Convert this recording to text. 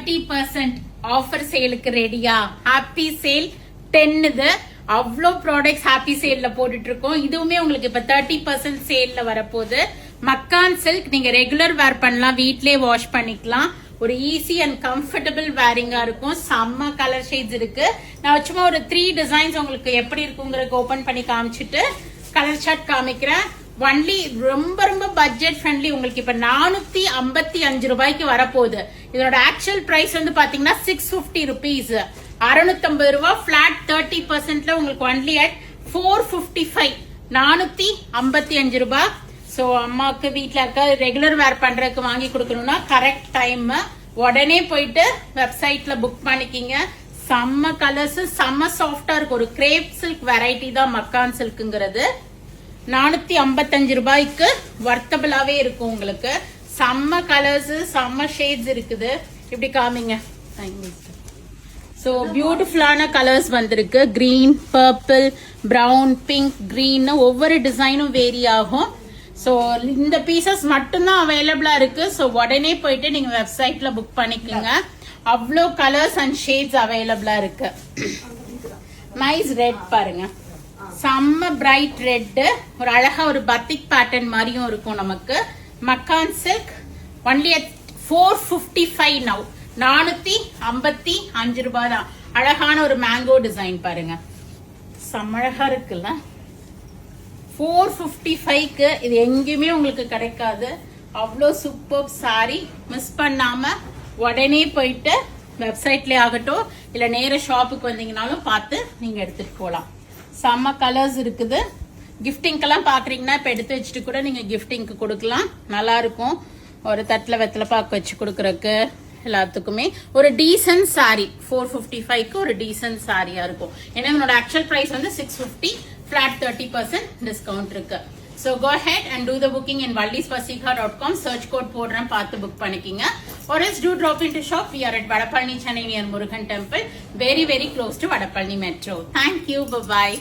30% offer சேலுக்கு ரெடியா? Happy sale 10 இது. அவ்வளோ ப்ராடக்ட்ஸ் ஹாப்பி சேல்ல போட்டுட்டு இருக்கோம். இதுவுமே உங்களுக்கு இப்ப 30% சேல்ல வரப்போகுது. மக்கான் சில்க் நீங்க ரெகுலர் வேர் பண்ணலாம், வீட்லயே வாஷ் பண்ணிக்கலாம். ஒரு ஈஸி அண்ட் கம்ஃபர்டபிள் வேரிங்கா இருக்கும். செம்ம கலர் ஷேட்ஸ் இருக்கு. நான் சும்மா ஒரு 3 டிசைன்ஸ் உங்களுக்கு எப்படி இருக்குங்கிறதுக்கு ஓபன் பண்ணி காமிச்சிட்டு கலர் சார்ட் காமிக்கிறேன். ஒன்லி ரொம்ப ரொம்ப பட்ஜெட் ஃப்ரெண்ட்லி. உங்களுக்கு இப்ப 455 ரூபாய்க்கு வரப்போகுது. இதோட ஆக்சுவல் பிரைஸ் வந்து பாத்தீங்கன்னா 650 ருபீஸ். 650 ரூபாய் பிளாட் 30%ல உங்களுக்கு ஒன்லி அட் 455. 455 ரூபாய். சோ அம்மாக்கு வீட்ல இருக்க ரெகுலர் வேர் பண்றதுக்கு வாங்கி கொடுக்கணும்னா கரெக்ட் டைம் உடனே போயிட்டு வெப்சைட்ல புக் பண்ணிக்கிங்க. செம்ம கலர்ஸ், செம்ம சாஃப்டா இருக்கும். ஒரு கிரேப் சில்க் வெரைட்டி தான் மக்கான் சில்க்ங்கிறது. 455 ரூபாய்க்கு வர்த்தபிளாவே இருக்கும் உங்களுக்கு. செம்ம கலர்ஸ், செம்ம ஷேட்ஸ் இருக்குது. இப்படி காமிங்க. சோ பியூட்டிஃபுல்லான கலர்ஸ் வந்திருக்கு. Green, purple, brown, pink, green ஒவ்வொரு டிசைனும் வேரி ஆகும். சோ இந்த பீசஸ் மட்டும்தான் அவைலபிளா இருக்கு. சோ உடனே போயிட்டு நீங்க வெப்சைட்ல புக் பண்ணிக்கோங்க. அவ்வளோ கலர்ஸ் அண்ட் ஷேட்ஸ் அவைலபிளா இருக்கு. நைஸ் ரெட் பாருங்க, செம்ம பிரைட் ரெட். ஒரு அழகா ஒரு பத்திக் பேட்டர்ன் மாதிரியும் இருக்கும் நமக்கு. மக்கான் சில்க் ஒன்லி அட் 455 நவ். 455 ரூபாய் தான். அழகான ஒரு மேங்கோ டிசைன் பாருங்க, செம்ம அழகா இருக்குல்ல. 455க்கு இது எங்கேயுமே உங்களுக்கு கிடைக்காது. அவ்வளோ சூப்பர் சாரி. மிஸ் பண்ணாம உடனே போயிட்டு வெப்சைட்ல ஆகட்டும் இல்ல நேர ஷாப்புக்கு வந்தீங்கன்னாலும் பார்த்து நீங்க எடுத்துட்டு போலாம். செம்ம கலர்ஸ் இருக்குது. கிஃப்டிங்கெல்லாம் பாக்குறீங்கன்னா இப்ப எடுத்து வச்சுட்டு கூட நீங்க கிஃப்டிங்க்கு கொடுக்கலாம். நல்லா இருக்கும். ஒரு தட்டுல வெத்தலை பாக்கு வச்சு கொடுக்கறதுக்கு எல்லாத்துக்குமே ஒரு டீசன்ட் சாரி. 455க்கு ஒரு டீசன்ட் சாரியா இருக்கும். ஏன்னா என்னோட ஆக்சுவல் பிரைஸ் வந்து 650. flat 30% டிஸ்கவுண்ட் இருக்கு. So go ahead and do the booking in vallisvasika.com. search code போடுறேன், பார்த்து புக் பண்ணிக்கிங்க. Or else do drop into shop. We are at Vadapalani, Chennai near Murugan Temple. Very close to Vadapalani Metro. Thank you. Bye-bye.